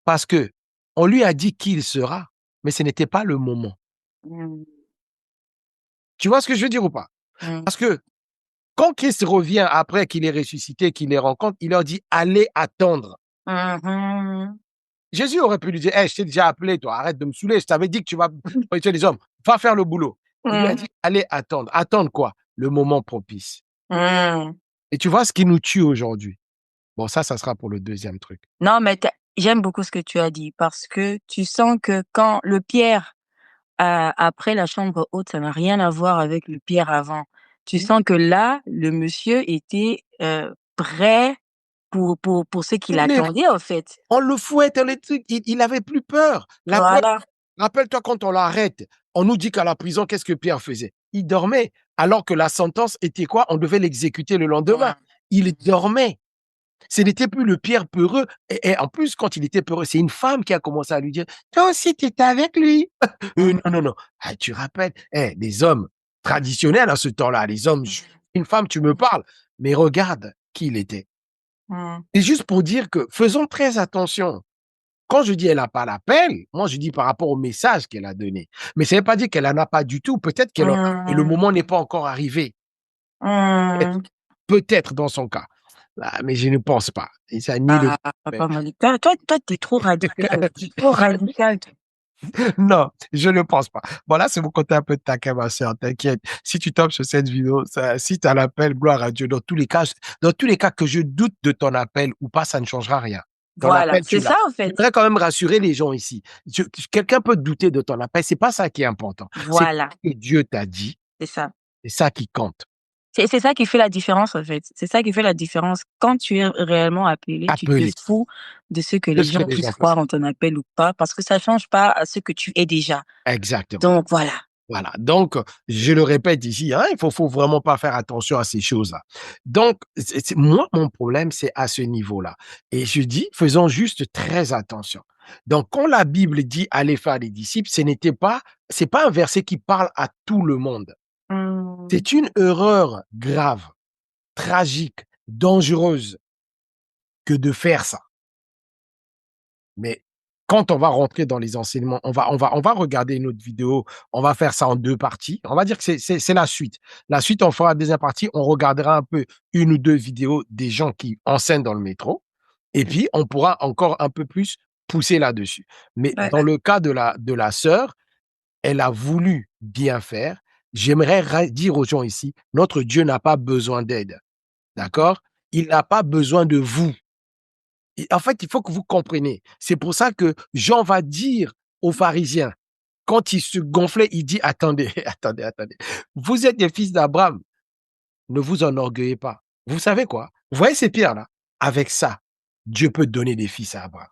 Parce que on lui a dit qui il sera, mais ce n'était pas le moment. Mm. Tu vois ce que je veux dire ou pas? Parce que quand Christ revient après qu'il est ressuscité, qu'il les rencontre, il leur dit, allez attendre. Mhm. Jésus aurait pu lui dire, hey, je t'ai déjà appelé, toi, arrête de me saouler, je t'avais dit que tu vas prêcher les hommes, va faire le boulot. Il lui a dit, allez attendre. Attendre quoi? Le moment propice. Mm. Et tu vois ce qui nous tue aujourd'hui. Bon, ça sera pour le deuxième truc. Non, mais j'aime beaucoup ce que tu as dit parce que tu sens que quand le Pierre après la chambre haute, ça n'a rien à voir avec le Pierre avant. Tu sens que là, le monsieur était prêt pour ce qu'il attendait en fait. On le fouette, il avait plus peur. Voilà. Rappelle-toi quand on l'arrête, on nous dit qu'à la prison, qu'est-ce que Pierre faisait? Il dormait, alors que la sentence était quoi? On devait l'exécuter le lendemain. Il dormait. Ce n'était plus le Pierre peureux. Et en plus, quand il était peureux, c'est une femme qui a commencé à lui dire, toi aussi, tu étais avec lui. Non. Ah, tu rappelles, les hommes traditionnels à ce temps-là, les hommes, une femme, tu me parles. Mais regarde qui il était. C'est juste pour dire que faisons très attention. Quand je dis elle n'a pas l'appel, moi je dis par rapport au message qu'elle a donné. Mais ça ne veut pas dire qu'elle n'en a pas du tout. Peut-être qu'elle et le moment n'est pas encore arrivé. Peut-être dans son cas. Ah, mais je ne pense pas. Et ça nie le... Papa Malik, toi, t'es trop radical. T'es trop radical. Non, je ne pense pas. Bon, là, c'est mon côté un peu taquin, ma soeur, t'inquiète. Si tu tombes sur cette vidéo, si tu as l'appel, gloire à Dieu, dans tous les cas que je doute de ton appel ou pas, ça ne changera rien. Ton Voilà, appel, c'est ça en fait. Je voudrais quand même rassurer les gens ici. Quelqu'un peut douter de ton appel, c'est pas ça qui est important. Voilà. C'est ce que Dieu t'a dit. C'est ça. C'est ça qui compte. C'est ça qui fait la différence, en fait. C'est ça qui fait la différence. Quand tu es réellement appelé, tu te fous de ce que les gens puissent croire en ton appel ou pas, parce que ça change pas à ce que tu es déjà. Exactement. Donc, voilà. Voilà. Donc, je le répète ici, hein, il faut vraiment pas faire attention à ces choses-là. Donc, moi, mon problème, c'est à ce niveau-là. Et je dis, faisons juste très attention. Donc, quand la Bible dit allez faire des disciples, c'est pas un verset qui parle à tout le monde. C'est une erreur grave, tragique, dangereuse que de faire ça. Mais quand on va rentrer dans les enseignements, on va regarder une autre vidéo, on va faire ça en 2 parties. On va dire que c'est la suite. La suite, on fera la deuxième partie, on regardera un peu 1 ou 2 vidéos des gens qui enseignent dans le métro. Et puis, on pourra encore un peu plus pousser là-dessus. Mais dans le cas de la sœur, elle a voulu bien faire. J'aimerais dire aux gens ici, notre Dieu n'a pas besoin d'aide. D'accord? Il n'a pas besoin de vous. En fait, il faut que vous compreniez. C'est pour ça que Jean va dire aux pharisiens, quand il se gonflait, il dit, attendez, attendez. Vous êtes des fils d'Abraham. Ne vous enorgueillez pas. Vous savez quoi? Vous voyez ces pierres-là? Avec ça, Dieu peut donner des fils à Abraham.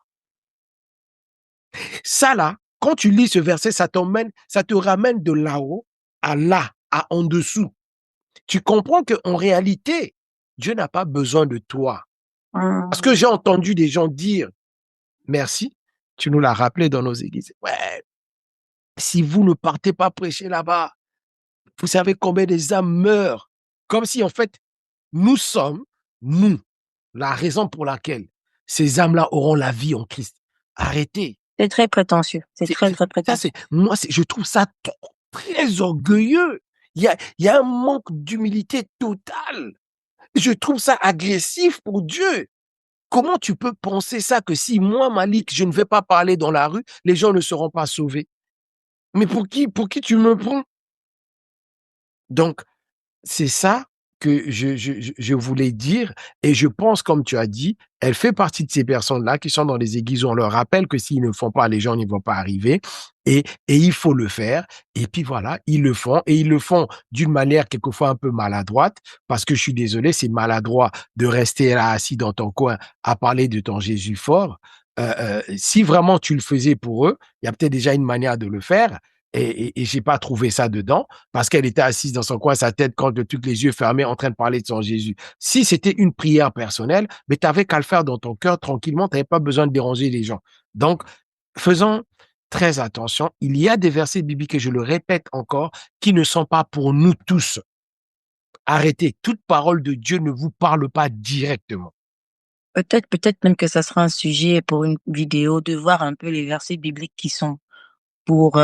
Ça, là, quand tu lis ce verset, ça te ramène de là-haut à là, à en dessous. Tu comprends qu'en réalité, Dieu n'a pas besoin de toi. Parce que j'ai entendu des gens dire, merci, tu nous l'as rappelé dans nos églises. Ouais, si vous ne partez pas prêcher là-bas, vous savez combien des âmes meurent. Comme si, en fait, nous, la raison pour laquelle ces âmes-là auront la vie en Christ. Arrêtez. C'est très prétentieux. C'est très prétentieux. Je trouve ça très orgueilleux. Il y a un manque d'humilité totale. Je trouve ça agressif pour Dieu. Comment tu peux penser ça que si moi, Malik, je ne vais pas parler dans la rue, les gens ne seront pas sauvés? Mais pour qui tu me prends? Donc, c'est ça que je voulais dire, et je pense, comme tu as dit, elle fait partie de ces personnes-là qui sont dans les églises où on leur rappelle que s'ils ne font pas, les gens n'y vont pas arriver, et il faut le faire. Et puis voilà, ils le font, et ils le font d'une manière quelquefois un peu maladroite, parce que je suis désolé, c'est maladroit de rester là assis dans ton coin à parler de ton Jésus fort. Si vraiment tu le faisais pour eux, il y a peut-être déjà une manière de le faire, et j'ai pas trouvé ça dedans, parce qu'elle était assise dans son coin, sa tête contre le truc, les yeux fermés, en train de parler de son Jésus. Si c'était une prière personnelle, mais tu n'avais qu'à le faire dans ton cœur tranquillement, tu n'avais pas besoin de déranger les gens. Donc, faisons très attention. Il y a des versets bibliques, et je le répète encore, qui ne sont pas pour nous tous. Arrêtez. Toute parole de Dieu ne vous parle pas directement. Peut-être même que ça sera un sujet pour une vidéo, de voir un peu les versets bibliques qui sont pour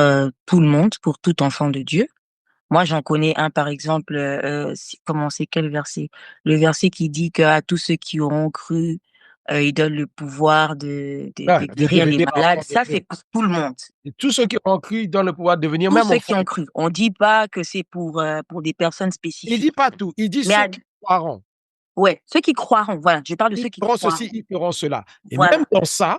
tout le monde, pour tout enfant de Dieu. Moi, j'en connais un, par exemple, comment c'est, quel verset? Le verset qui dit qu'à tous ceux qui auront cru, il donne le pouvoir de guérir les malades. Ça, c'est pour tout le monde. Et tous ceux qui ont cru, ils donnent le pouvoir de devenir Tous même ceux enfants. qui ont cru. On dit pas que c'est pour des personnes spécifiques. Il dit pas tout. Il dit ceux qui croiront. Ouais, ceux qui croiront. Voilà, je parle de ceux qui croiront. Ceci, ils feront cela. Et Voilà. même dans ça,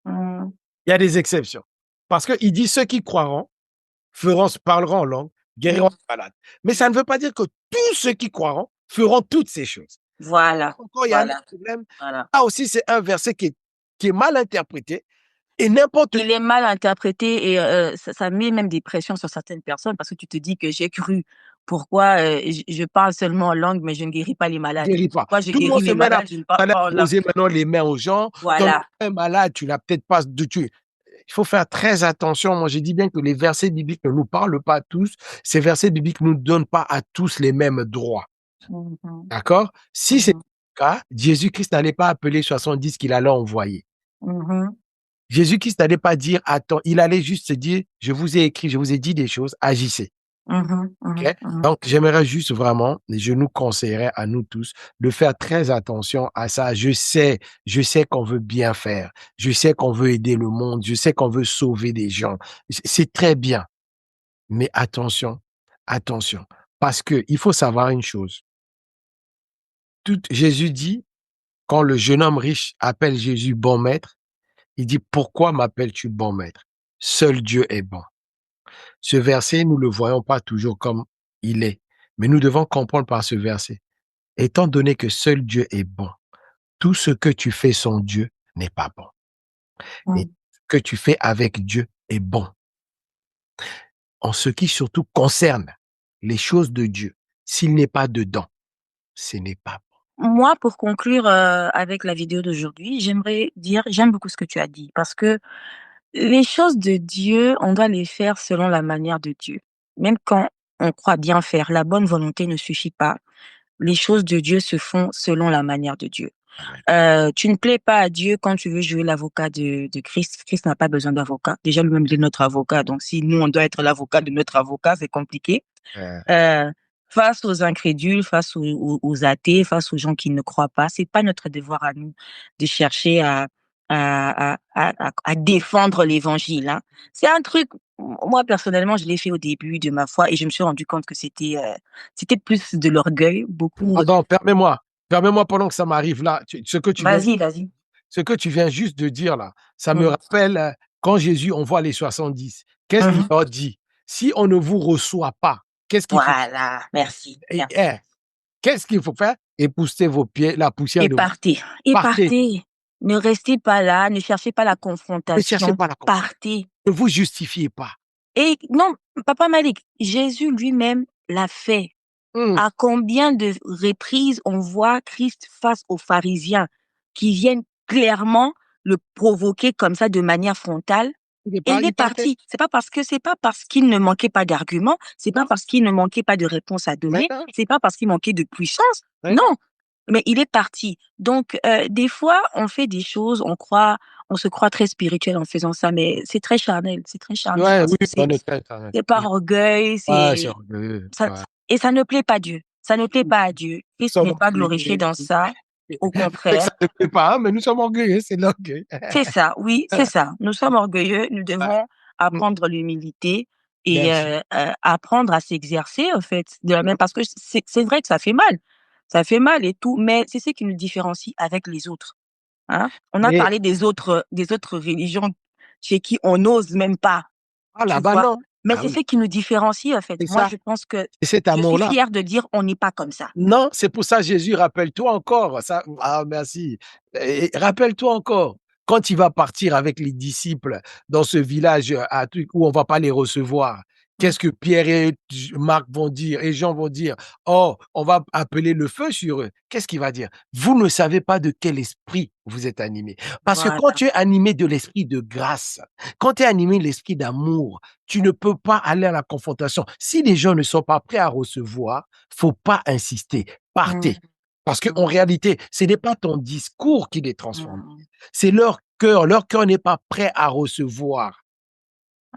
il y a des exceptions. Parce qu'il dit ceux qui croiront parleront en langue, guériront les malades. Mais ça ne veut pas dire que tous ceux qui croiront feront toutes ces choses. Voilà. Encore, il y a un problème. Voilà. Là aussi, c'est un verset qui est mal interprété. Et il est mal interprété, et ça met même des pressions sur certaines personnes, parce que tu te dis que j'ai cru. Pourquoi je parle seulement en langue, mais je ne guéris pas les malades? Pourquoi je guéris les malades, je ne parle pas en langue? Poser maintenant les mains aux gens. Voilà. Quand tu es malade, tu n'as peut-être pas de tu. Il faut faire très attention. Moi, j'ai dit bien que les versets bibliques ne nous parlent pas à tous. Ces versets bibliques ne nous donnent pas à tous les mêmes droits. D'accord? Si c'est le cas, Jésus-Christ n'allait pas appeler 70 qu'il allait envoyer. Jésus-Christ n'allait pas dire, attends, il allait juste se dire, je vous ai écrit, je vous ai dit des choses, agissez. Okay? Donc, j'aimerais juste vraiment, et je nous conseillerais à nous tous de faire très attention à ça. Je sais qu'on veut bien faire. Je sais qu'on veut aider le monde. Je sais qu'on veut sauver des gens. C'est très bien. Mais attention, parce que il faut savoir une chose. Jésus dit, quand le jeune homme riche appelle Jésus bon maître, il dit, pourquoi m'appelles-tu bon maître? Seul Dieu est bon. Ce verset, nous ne le voyons pas toujours comme il est, mais nous devons comprendre par ce verset. Étant donné que seul Dieu est bon, tout ce que tu fais sans Dieu n'est pas bon. Et ce que tu fais avec Dieu est bon. En ce qui surtout concerne les choses de Dieu, s'il n'est pas dedans, ce n'est pas bon. Moi, pour conclure avec la vidéo d'aujourd'hui, j'aimerais dire, j'aime beaucoup ce que tu as dit, parce que les choses de Dieu, on doit les faire selon la manière de Dieu. Même quand on croit bien faire, la bonne volonté ne suffit pas. Les choses de Dieu se font selon la manière de Dieu. Tu ne plais pas à Dieu quand tu veux jouer l'avocat de Christ. Christ n'a pas besoin d'avocat. Déjà, lui-même, il est notre avocat. Donc, si nous, on doit être l'avocat de notre avocat, c'est compliqué. Face aux incrédules, face aux athées, face aux gens qui ne croient pas, c'est pas notre devoir à nous de chercher à défendre l'évangile. Hein. C'est un truc, moi personnellement, je l'ai fait au début de ma foi, et je me suis rendu compte que c'était plus de l'orgueil, beaucoup. Pardon, permets-moi pendant que ça m'arrive là. Vas-y. Ce que tu viens juste de dire là, ça me rappelle quand Jésus envoie les 70. Qu'est-ce qu'il leur dit? Si on ne vous reçoit pas, qu'est-ce qu'il faut faire? Voilà, merci. Qu'est-ce qu'il faut faire? Épousser vos pieds, la poussière de partez. Et partez. Ne restez pas là, ne cherchez pas la confrontation. Ne cherchez pas la confrontation. Partez. Ne vous justifiez pas. Et non, Papa Malik, Jésus lui-même l'a fait. À combien de reprises on voit Christ face aux pharisiens qui viennent clairement le provoquer comme ça de manière frontale? Et il est parti. C'est pas parce qu'il ne manquait pas d'arguments, c'est pas parce qu'il ne manquait pas de réponses à donner, c'est pas parce qu'il manquait de puissance. Non. Mais il est parti. Donc, des fois, on fait des choses, on se croit très spirituel en faisant ça, mais c'est très charnel. C'est très charnel. C'est par orgueil, et ça ne plaît pas Dieu. Ça ne plaît pas à Dieu. Christ n'est pas glorifié dans ça. Au contraire. Ça ne plaît pas, mais nous sommes orgueilleux, c'est l'orgueil. C'est ça, oui, c'est ça. Nous sommes orgueilleux, nous devons apprendre l'humilité et Merci. apprendre à s'exercer, en fait, de la même parce que c'est vrai que ça fait mal. Ça fait mal et tout, mais c'est ce qui nous différencie avec les autres, hein. On a Mais parlé des autres religions chez qui on n'ose même pas, ah tu là-bas, vois? non. Mais Ah c'est oui, ce qui nous différencie, en fait. c'est Moi, ça, je pense que c'est cet je suis amour-là. fière de dire: «On n'est pas comme ça». Non, c'est pour ça Jésus, rappelle-toi encore, ça ah merci. Et rappelle-toi encore, quand il va partir avec les disciples dans ce village, à truc où on va pas les recevoir, Mmh. qu'est-ce que Pierre et Marc vont dire et Jean vont dire? «Oh, on va appeler le feu sur eux». Qu'est-ce qu'il va dire? «Vous ne savez pas de quel esprit vous êtes animés». Parce que quand Voilà. tu es animé de l'esprit de grâce, quand tu es animé de l'esprit d'amour, tu ne peux pas aller à la confrontation. Si les gens ne sont pas prêts à recevoir, faut pas insister, Mmh. partez. Parce Mmh. qu'en réalité, ce n'est pas ton discours qui les transforme, Mmh. c'est leur cœur n'est pas prêt à recevoir.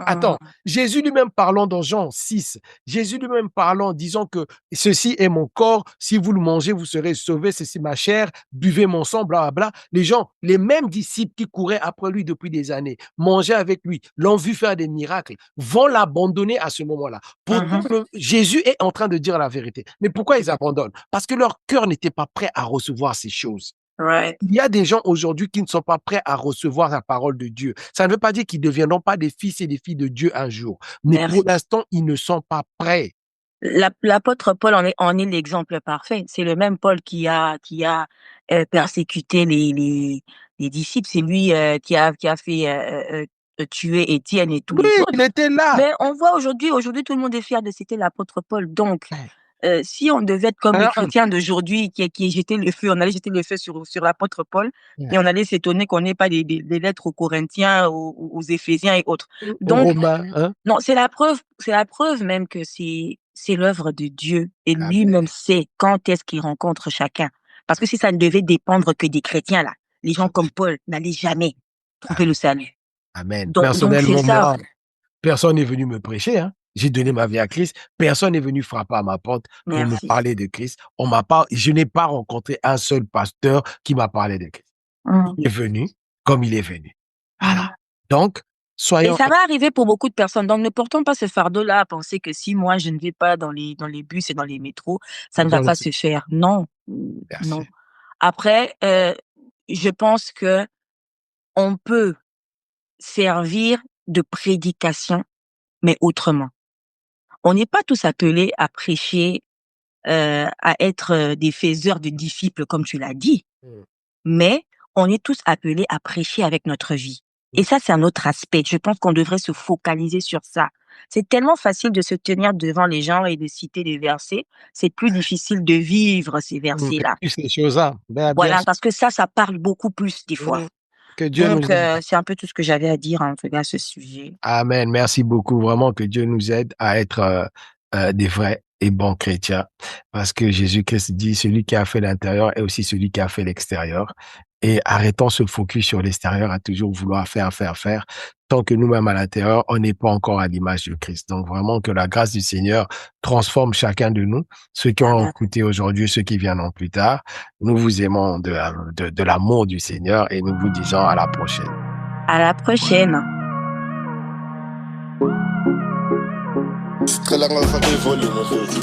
Attends, Mmh. Jésus lui-même parlant dans Jean 6, Jésus lui-même parlant, disant que ceci est mon corps, si vous le mangez, vous serez sauvés, ceci ma chair, buvez mon sang, bla, bla, bla. Les gens, les mêmes disciples qui couraient après lui depuis des années, mangeaient avec lui, l'ont vu faire des miracles, vont l'abandonner à ce moment-là. Pourtant, Mmh. Jésus est en train de dire la vérité. Mais pourquoi ils abandonnent? Parce que leur cœur n'était pas prêt à recevoir ces choses. Ouais. Il y a des gens aujourd'hui qui ne sont pas prêts à recevoir la parole de Dieu. Ça ne veut pas dire qu'ils ne deviendront pas des fils et des filles de Dieu un jour. Mais pour Merci. l'instant, ils ne sont pas prêts. L'apôtre Paul en est l'exemple parfait. C'est le même Paul qui a persécuté les disciples. C'est lui, qui a fait, tuer Étienne et tous Oui, les il autres. était là. Mais on voit aujourd'hui tout le monde est fier de citer l'apôtre Paul. Donc, si on devait être comme les Hein? chrétiens d'aujourd'hui qui jetaient le feu, on allait jeter le feu sur l'apôtre Paul et on allait s'étonner qu'on n'ait pas des lettres aux Corinthiens, aux Éphésiens et autres. Aux Donc Romains, hein? non, c'est la preuve même que c'est l'œuvre de Dieu et Amen. lui-même sait quand est-ce qu'il rencontre chacun. Parce que si ça ne devait dépendre que des chrétiens là, les gens comme Paul n'allaient jamais trouver le Amen. salut. Amen. Donc c'est Personnellement, ça. moi, personne n'est venu me prêcher, hein. J'ai donné ma vie à Christ. Personne n'est venu frapper à ma porte pour me Merci. parler de Christ. Je n'ai pas rencontré un seul pasteur qui m'a parlé de Christ. Mmh. Il est venu comme il est venu. Voilà. Mmh. Donc, Et soyons ça va arriver pour beaucoup de personnes. Donc ne portons pas ce fardeau-là à penser que si moi je ne vais pas dans les bus et dans les métros, ça ne va pas se faire. Non, non. merci. Après, je pense que on peut servir de prédication, mais autrement. On n'est pas tous appelés à prêcher, à être, des faiseurs de disciples comme tu l'as dit, Mmh. mais on est tous appelés à prêcher avec notre vie. Et ça, c'est un autre aspect. Je pense qu'on devrait se focaliser sur ça. C'est tellement facile de se tenir devant les gens et de citer des versets, c'est plus difficile de vivre ces Et versets-là. puis ces choses-là, ben, bien Voilà, sûr. parce que ça parle beaucoup plus des fois. Mmh. Que Dieu nous Donc aide. c'est un peu tout ce que j'avais à dire, en tout cas, à ce sujet. Amen. Merci beaucoup. Vraiment que Dieu nous aide à être des vrais et bons chrétiens. Parce que Jésus-Christ dit, celui qui a fait l'intérieur est aussi celui qui a fait l'extérieur. Et arrêtons ce focus sur l'extérieur à toujours vouloir faire, tant que nous-mêmes à l'intérieur, on n'est pas encore à l'image de Christ. Donc vraiment que la grâce du Seigneur transforme chacun de nous, ceux qui ont Amen. écouté aujourd'hui, ceux qui viendront plus tard. Nous vous aimons de l'amour du Seigneur et nous vous disons à la prochaine. À la prochaine. Siqhela ngafa kwivolume mfethu